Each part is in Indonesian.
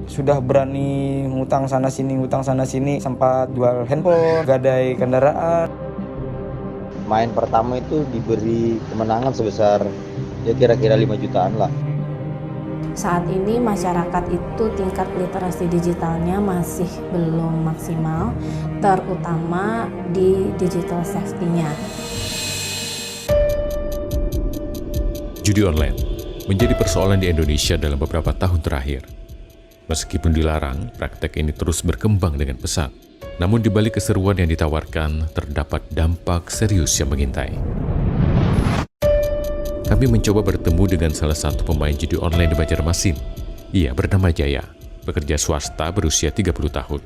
Sudah berani ngutang sana sini, sempat jual handphone, gadai kendaraan. Main pertama itu diberi kemenangan sebesar ya kira-kira 5 jutaan lah. Saat ini masyarakat itu tingkat literasi digitalnya masih belum maksimal, terutama di digital safety-nya. Judi online menjadi persoalan di Indonesia dalam beberapa tahun terakhir. Meskipun dilarang, praktek ini terus berkembang dengan pesat. Namun di balik keseruan yang ditawarkan, terdapat dampak serius yang mengintai. Kami mencoba bertemu dengan salah satu pemain judi online di Banjarmasin. Ia bernama Jaya, pekerja swasta berusia 30 tahun.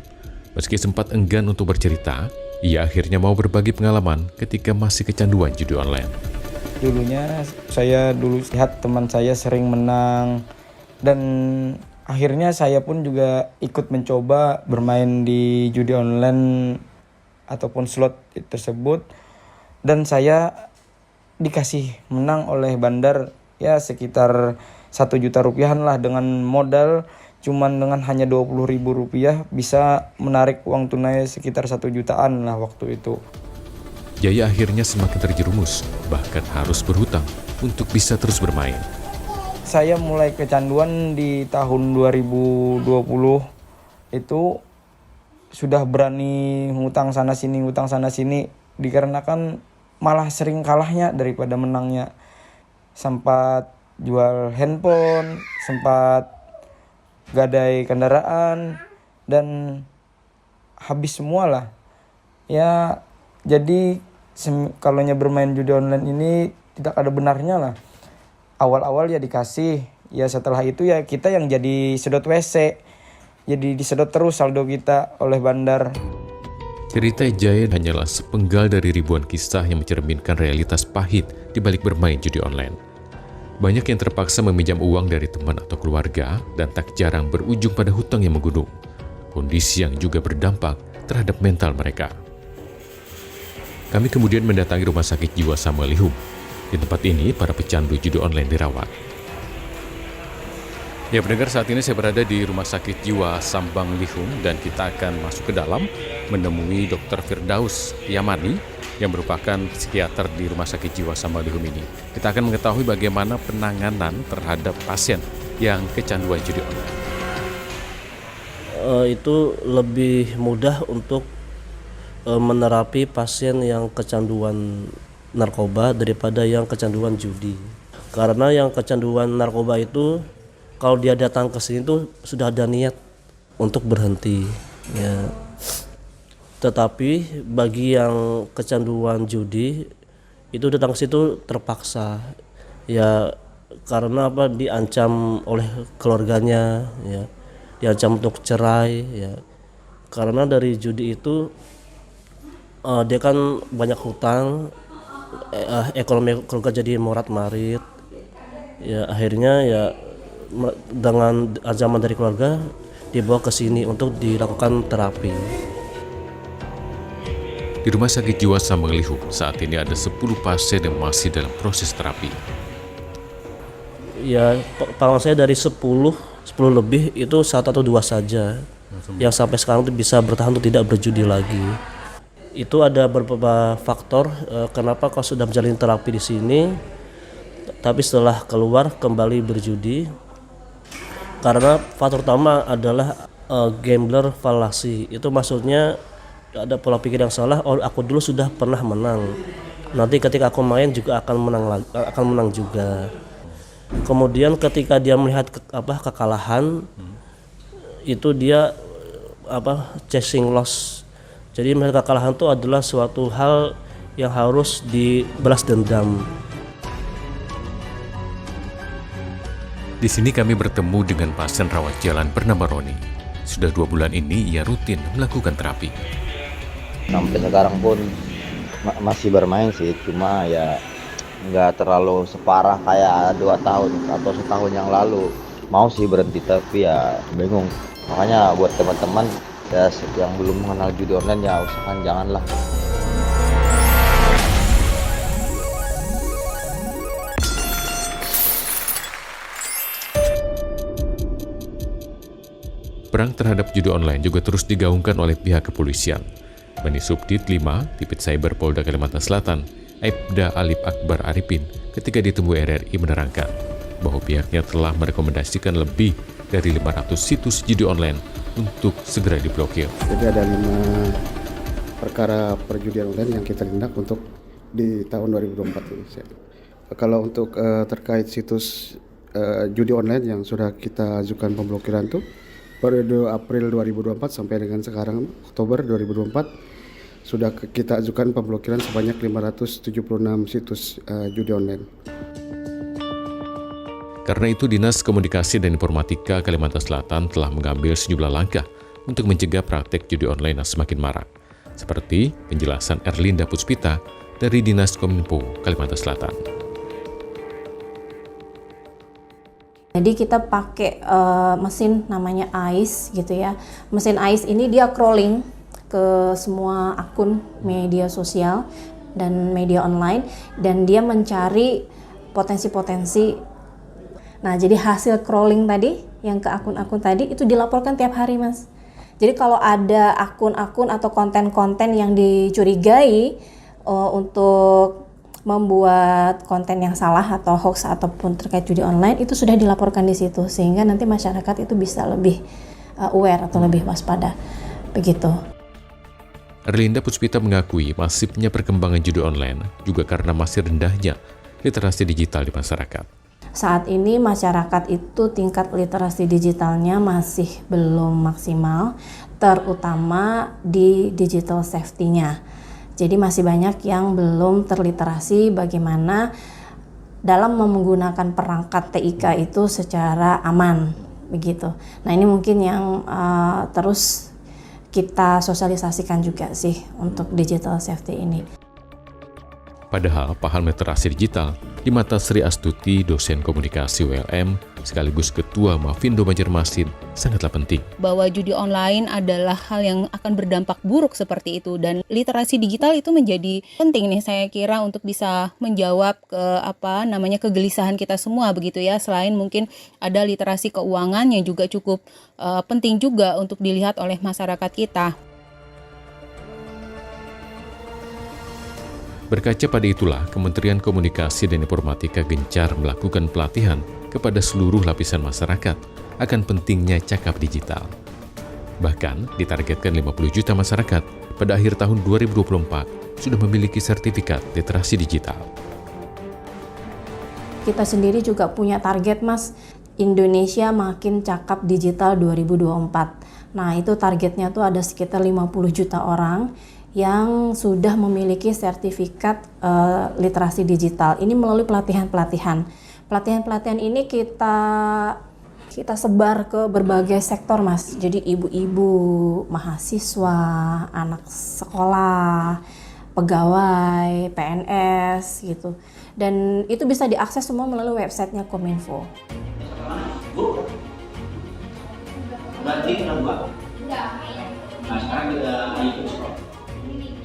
Meski sempat enggan untuk bercerita, ia akhirnya mau berbagi pengalaman ketika masih kecanduan judi online. Dulunya saya lihat teman saya sering menang, dan akhirnya saya pun juga ikut mencoba bermain di judi online ataupun slot tersebut, dan saya dikasih menang oleh bandar ya sekitar 1 juta rupiahan lah, dengan modal cuman dengan hanya 20.000 rupiah bisa menarik uang tunai sekitar 1 jutaan lah waktu itu. Jaya akhirnya semakin terjerumus, bahkan harus berhutang untuk bisa terus bermain. Saya mulai kecanduan di tahun 2020 itu, sudah berani ngutang sana sini dikarenakan malah sering kalahnya daripada menangnya. Sempat jual handphone, sempat gadai kendaraan, dan habis semua lah. Ya, jadi kalau bermain judi online ini tidak ada benarnya lah. Awal-awal ya dikasih, ya setelah itu ya kita yang jadi sedot WC. Jadi disedot terus saldo kita oleh bandar. Cerita Jaya hanyalah sepenggal dari ribuan kisah yang mencerminkan realitas pahit di balik bermain judi online. Banyak yang terpaksa meminjam uang dari teman atau keluarga dan tak jarang berujung pada hutang yang menggunung. Kondisi yang juga berdampak terhadap mental mereka. Kami kemudian mendatangi Rumah Sakit Jiwa Samuel-Lihum. Di tempat ini, para pecandu judi online dirawat. Ya, pendengar, saat ini saya berada di Rumah Sakit Jiwa Sambang Lihum dan kita akan masuk ke dalam menemui Dr. Firdaus Yamani yang merupakan psikiater di Rumah Sakit Jiwa Sambang Lihum ini. Kita akan mengetahui bagaimana penanganan terhadap pasien yang kecanduan judi online. Itu lebih mudah untuk menerapi pasien yang kecanduan narkoba daripada yang kecanduan judi. Karena yang kecanduan narkoba itu kalau dia datang ke sini tuh sudah ada niat untuk berhenti, ya. Tetapi bagi yang kecanduan judi itu datang ke situ terpaksa, ya, karena apa? Diancam oleh keluarganya, ya, diancam untuk cerai, ya. Karena dari judi itu dia kan banyak hutang, ekonomi keluarga jadi morat-marit, ya, akhirnya ya dengan ancaman dari keluarga dibawa ke sini untuk dilakukan terapi. Di Rumah Sakit Jiwa Sambang Lihum saat ini ada 10 pasien yang masih dalam proses terapi. Ya, pengalaman saya dari 10 lebih itu 1 atau 2 saja yang sampai sekarang itu bisa bertahan untuk tidak berjudi lagi. Itu ada beberapa faktor kenapa kalau sudah menjalani terapi di sini tapi setelah keluar kembali berjudi. Karena faktor utama adalah gambler fallacy. Itu maksudnya ada pola pikir yang salah. Oh, aku dulu sudah pernah menang, nanti ketika aku main juga akan menang juga. Kemudian ketika dia melihat kekalahan, itu dia chasing loss. Jadi melihat kekalahan itu adalah suatu hal yang harus dibalas dendam. Di sini kami bertemu dengan pasien rawat jalan bernama Roni. Sudah 2 bulan ini ia rutin melakukan terapi. Sampai sekarang pun masih bermain sih, cuma ya nggak terlalu separah kayak 2 tahun atau setahun yang lalu. Mau sih berhenti tapi ya bingung. Makanya buat teman-teman ya yang belum mengenal judi online ya usahakan janganlah. perang terhadap judi online juga terus digaungkan oleh pihak kepolisian. Manisubdit 5, Divit Cyber Polda Kalimantan Selatan, Aibda Alip Akbar Arifin, ketika ditemui RRI menerangkan bahwa pihaknya telah merekomendasikan lebih dari 500 situs judi online untuk segera diblokir. Jadi ada 5 perkara perjudian online yang kita tindak untuk di tahun 2024 ini. Kalau untuk terkait situs judi online yang sudah kita ajukan pemblokiran itu periode April 2024 sampai dengan sekarang Oktober 2024 sudah kita ajukan pemblokiran sebanyak 576 situs judi online. Karena itu, Dinas Komunikasi dan Informatika Kalimantan Selatan telah mengambil sejumlah langkah untuk mencegah praktek judi online yang semakin marak, seperti penjelasan Erlinda Puspita dari Dinas Kominfo Kalimantan Selatan. Jadi kita pakai mesin namanya AIS gitu ya. Mesin AIS ini dia crawling ke semua akun media sosial dan media online, dan dia mencari potensi-potensi. Nah, jadi hasil crawling tadi yang ke akun-akun tadi itu dilaporkan tiap hari, Mas. Jadi kalau ada akun-akun atau konten-konten yang dicurigai untuk membuat konten yang salah atau hoax ataupun terkait judi online, itu sudah dilaporkan di situ, sehingga nanti masyarakat itu bisa lebih aware atau lebih waspada. Begitu. Erlinda Puspita mengakui masifnya perkembangan judi online juga karena masih rendahnya literasi digital di masyarakat. Saat ini masyarakat itu tingkat literasi digitalnya masih belum maksimal, terutama di digital safety-nya. Jadi masih banyak yang belum terliterasi bagaimana dalam menggunakan perangkat TIK itu secara aman, begitu. Nah, ini mungkin yang terus kita sosialisasikan juga sih untuk digital safety ini. Padahal paham literasi digital di mata Sri Astuti, dosen komunikasi ULM, sekaligus Ketua Mafindo Banjarmasin, sangatlah penting. Bahwa judi online adalah hal yang akan berdampak buruk seperti itu, dan literasi digital itu menjadi penting nih saya kira untuk bisa menjawab kegelisahan kita semua begitu ya. Selain mungkin ada literasi keuangan yang juga cukup penting juga untuk dilihat oleh masyarakat kita. Berkaca pada itulah, Kementerian Komunikasi dan Informatika gencar melakukan pelatihan kepada seluruh lapisan masyarakat akan pentingnya cakap digital. Bahkan, ditargetkan 50 juta masyarakat pada akhir tahun 2024 sudah memiliki sertifikat literasi digital. Kita sendiri juga punya target, Mas, Indonesia makin cakap digital 2024. Nah, itu targetnya tuh ada sekitar 50 juta orang yang sudah memiliki sertifikat literasi digital. Ini melalui pelatihan-pelatihan. Pelatihan-pelatihan ini kita sebar ke berbagai sektor, Mas. Jadi ibu-ibu, mahasiswa, anak sekolah, pegawai, PNS gitu. Dan itu bisa diakses semua melalui websitenya Kominfo.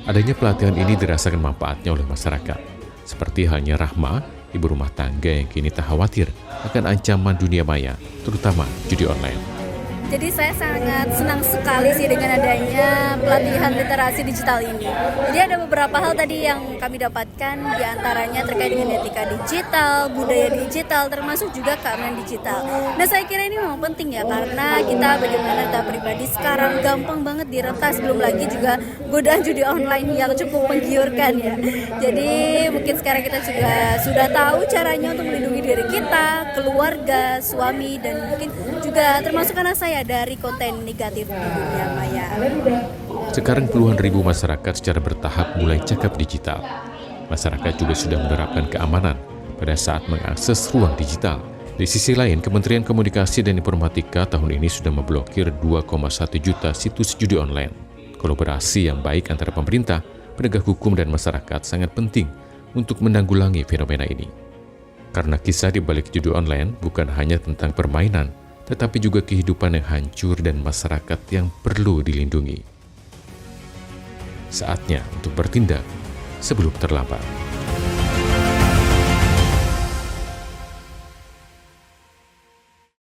Adanya pelatihan ini dirasakan manfaatnya oleh masyarakat, seperti halnya Rahma, ibu rumah tangga yang kini tak khawatir akan ancaman dunia maya, terutama judi online. Jadi saya sangat senang sekali sih dengan adanya pelatihan literasi digital ini. Jadi ada beberapa hal tadi yang kami dapatkan, diantaranya terkait dengan etika digital, budaya digital, termasuk juga keamanan digital. Nah, saya kira ini memang penting ya, karena kita bagaimana data pribadi sekarang gampang banget diretas, belum lagi juga godaan judi online yang cukup menggiurkan ya. Jadi mungkin sekarang kita juga sudah tahu caranya untuk melindungi diri kita, keluarga, suami, dan mungkin juga termasuk anak saya dari konten negatif di dunia maya. Sekarang puluhan ribu masyarakat secara bertahap mulai cakap digital. Masyarakat juga sudah menerapkan keamanan pada saat mengakses ruang digital. Di sisi lain, Kementerian Komunikasi dan Informatika tahun ini sudah memblokir 2,1 juta situs judi online. Kolaborasi yang baik antara pemerintah, penegak hukum, dan masyarakat sangat penting untuk menanggulangi fenomena ini. Karena kisah di balik judi online bukan hanya tentang permainan, tetapi juga kehidupan yang hancur dan masyarakat yang perlu dilindungi. Saatnya untuk bertindak sebelum terlambat.